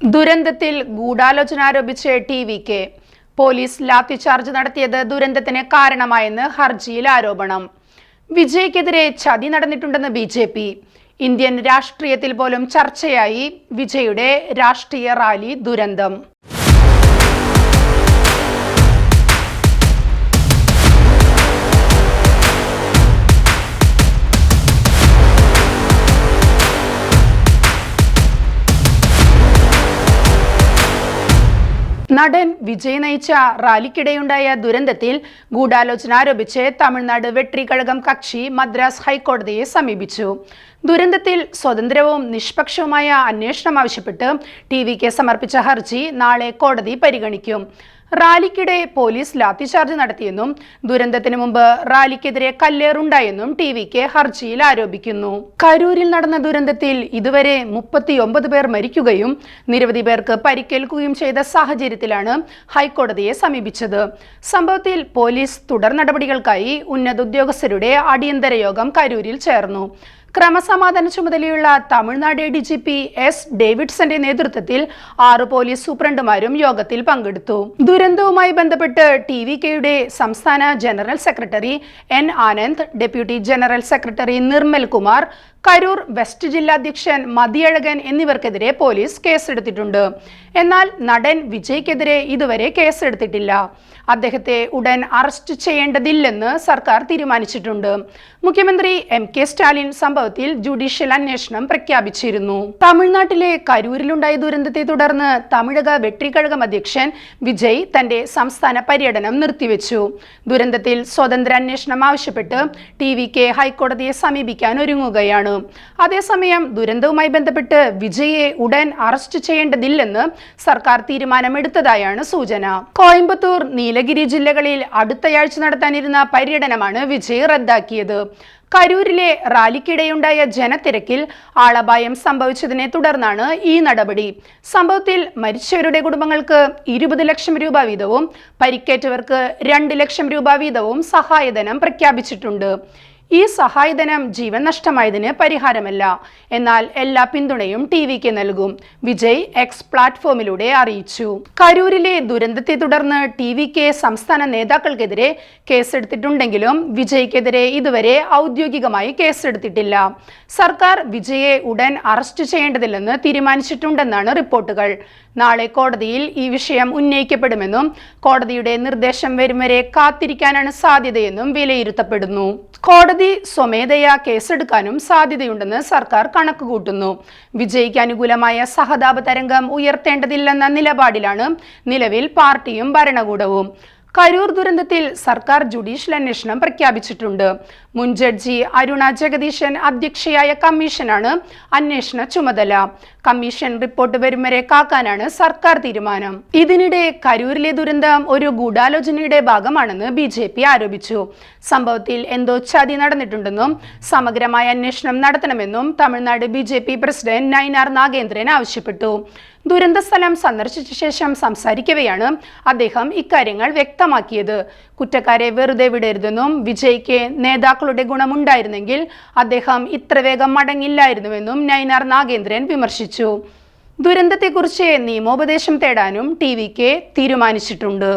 ദുരന്തത്തിൽ ഗൂഢാലോചന ആരോപിച്ച് ടി.വി.കെ. പോലീസ് ലാത്തിചാർജ് നടത്തിയത് ദുരന്തത്തിന് കാരണമായെന്ന് ഹർജിയിൽ ആരോപണം. വിജയ്ക്കെതിരെ ചതി നടന്നിട്ടുണ്ടെന്ന് ബി.ജെ.പി. ഇന്ത്യൻ രാഷ്ട്രീയത്തിൽ പോലും ചർച്ചയായി വിജയുടെ രാഷ്ട്രീയ റാലി ദുരന്തം. നടൻ വിജയ് നയിച്ച റാലിക്കിടെയുണ്ടായ ദുരന്തത്തിൽ ഗൂഢാലോചന ആരോപിച്ച് തമിഴ്നാട് വെട്രികഴകം കക്ഷി മദ്രാസ് ഹൈക്കോടതിയെ സമീപിച്ചു. ദുരന്തത്തിൽ സ്വതന്ത്രവും നിഷ്പക്ഷവുമായ അന്വേഷണം ആവശ്യപ്പെട്ട് ടി.വി.കെ. സമർപ്പിച്ച ഹർജി നാളെ കോടതി പരിഗണിക്കും. റാലിക്കിടെ പോലീസ് ലാത്തിചാർജ് നടത്തിയെന്നും ദുരന്തത്തിന് മുമ്പ് റാലിക്കെതിരെ കല്ലേറുണ്ടായെന്നും ടി.വി.കെ. ഹർജിയിൽ ആരോപിക്കുന്നു. കരൂരിൽ നടന്ന ദുരന്തത്തിൽ ഇതുവരെ 39 പേർ മരിക്കുകയും നിരവധി പേർക്ക് പരിക്കേൽക്കുകയും ചെയ്ത സാഹചര്യത്തിലാണ് ഹൈക്കോടതിയെ സമീപിച്ചത്. സംഭവത്തിൽ പോലീസ് തുടർ നടപടികൾക്കായി ഉന്നത ഉദ്യോഗസ്ഥരുടെ അടിയന്തര യോഗം കരൂരിൽ ചേർന്നു. ക്രമസമാധാന ചുമതലയുള്ള തമിഴ്നാട് ഡി.ജി.പി. എസ്. ഡേവിഡ്സന്റെ നേതൃത്വത്തിൽ 6 പോലീസ് സൂപ്രണ്ടുമാരും യോഗത്തിൽ പങ്കെടുത്തു. ദുരന്തവുമായി ബന്ധപ്പെട്ട് ടി.വി.കെയുടെ സംസ്ഥാന general secretary N. Anand, deputy general secretary Nirmal Kumar, Karur West ജില്ലാ അധ്യക്ഷൻ മതിയഴകൻ എന്നിവർക്കെതിരെ പോലീസ് കേസെടുത്തിട്ടുണ്ട്. എന്നാൽ നടൻ വിജയ്ക്കെതിരെ ഇതുവരെ കേസെടുത്തിട്ടില്ല. അദ്ദേഹത്തെ ഉടൻ അറസ്റ്റ് ചെയ്യേണ്ടതില്ലെന്ന് സർക്കാർ തീരുമാനിച്ചിട്ടുണ്ട്. മുഖ്യമന്ത്രി എം.കെ. സ്റ്റാലിൻ സംഭവത്തിൽ ജുഡീഷ്യൽ അന്വേഷണം പ്രഖ്യാപിച്ചിരുന്നു. തമിഴ്നാട്ടിലെ കരൂരിലുണ്ടായ ദുരന്തത്തെ തുടർന്ന് തമിഴക വെട്രികഴകം അധ്യക്ഷൻ വിജയ് തന്റെ സംസ്ഥാന പര്യടനം നിർത്തിവെച്ചു. ദുരന്തത്തിൽ സ്വതന്ത്ര അന്വേഷണം ആവശ്യപ്പെട്ട് ടി.വി.കെ. ഹൈക്കോടതിയെ സമീപിക്കാൻ ഒരുങ്ങുകയാണ്. അതേസമയം ദുരന്തവുമായി ബന്ധപ്പെട്ട് വിജയെ ഉടൻ അറസ്റ്റ് ചെയ്യേണ്ടതില്ലെന്ന് സർക്കാർ തീരുമാനമെടുത്തതായാണ് സൂചന. കോയമ്പത്തൂർ, നീലഗിരി ജില്ലകളിൽ അടുത്തയാഴ്ച നടത്താനിരുന്ന പര്യടനമാണ് വിജയ് റദ്ദാക്കിയത്. കരൂരിലെ റാലിക്കിടെയുണ്ടായ ജനത്തിരക്കിൽ ആളപായം സംഭവിച്ചതിനെ തുടർന്നാണ് ഈ നടപടി. സംഭവത്തിൽ മരിച്ചവരുടെ കുടുംബങ്ങൾക്ക് 20 ലക്ഷം രൂപ വീതവും പരിക്കേറ്റവർക്ക് 2 ലക്ഷം രൂപ വീതവും സഹായധനം പ്രഖ്യാപിച്ചിട്ടുണ്ട്. ഈ സഹായധനം ജീവൻ നഷ്ടമായതിന് പരിഹാരമല്ല, എന്നാൽ എല്ലാ പിന്തുണയും ടി.വി.കെ. നൽകും, വിജയ് എക്സ് പ്ലാറ്റ്ഫോമിലൂടെ അറിയിച്ചു. കരൂരിലെ ദുരന്തത്തെ തുടർന്ന് ടി.വി.കെ. സംസ്ഥാന നേതാക്കൾക്കെതിരെ കേസെടുത്തിട്ടുണ്ടെങ്കിലും വിജയ്ക്കെതിരെ ഇതുവരെ ഔദ്യോഗികമായി കേസെടുത്തിട്ടില്ല. സർക്കാർ വിജയെ ഉടൻ അറസ്റ്റ് ചെയ്യേണ്ടതില്ലെന്ന് തീരുമാനിച്ചിട്ടുണ്ടെന്നാണ് റിപ്പോർട്ടുകൾ. നാളെ കോടതിയിൽ ഈ വിഷയം ഉന്നയിക്കപ്പെടുമെന്നും കോടതിയുടെ നിർദ്ദേശം വരും വരെ കാത്തിരിക്കാനാണ് സാധ്യതയെന്നും വിലയിരുത്തപ്പെടുന്നു. കോടതി സ്വമേധയാ കേസെടുക്കാനും സാധ്യതയുണ്ടെന്ന് സർക്കാർ കണക്കുകൂട്ടുന്നു. വിജയ്ക്ക് അനുകൂലമായ സഹതാപ തരംഗം ഉയർത്തേണ്ടതില്ലെന്ന നിലപാടിലാണ് നിലവിൽ പാർട്ടിയും ഭരണകൂടവും. കരൂർ ദുരന്തത്തിൽ സർക്കാർ ജുഡീഷ്യൽ അന്വേഷണം പ്രഖ്യാപിച്ചിട്ടുണ്ട്. മുൻ ജഡ്ജി അരുണ ജഗദീശൻ അധ്യക്ഷയായ കമ്മീഷനാണ് അന്വേഷണ ചുമതല. കമ്മീഷൻ റിപ്പോർട്ട് വരും വരെ കാക്കാനാണ് സർക്കാർ തീരുമാനം. ഇതിനിടെ കരൂരിലെ ദുരന്തം ഒരു ഗൂഢാലോചനയുടെ ഭാഗമാണെന്ന് ബി.ജെ.പി. ആരോപിച്ചു. സംഭവത്തിൽ എന്തോ ചതി നടന്നിട്ടുണ്ടെന്നും സമഗ്രമായ അന്വേഷണം നടത്തണമെന്നും തമിഴ്നാട് ബി.ജെ.പി. പ്രസിഡന്റ് നയിനാർ നാഗേന്ദ്രൻ ആവശ്യപ്പെട്ടു. ദുരന്ത സ്ഥലം സന്ദർശിച്ച ശേഷം സംസാരിക്കവെയാണ് അദ്ദേഹം ഇക്കാര്യങ്ങൾ വ്യക്തമാക്കിയത്. കുറ്റക്കാരെ വെറുതെ വിടരുതെന്നും വിജയ്ക്ക് നേതാക്കളുടെ ഗുണമുണ്ടായിരുന്നെങ്കിൽ അദ്ദേഹം ഇത്ര വേഗം മടങ്ങില്ലായിരുന്നുവെന്നും നയിനാർ നാഗേന്ദ്രൻ വിമർശിച്ചു. ദുരന്തത്തെക്കുറിച്ച് നിയമോപദേശം തേടാനും ടി.വി.കെ. തീരുമാനിച്ചിട്ടുണ്ട്.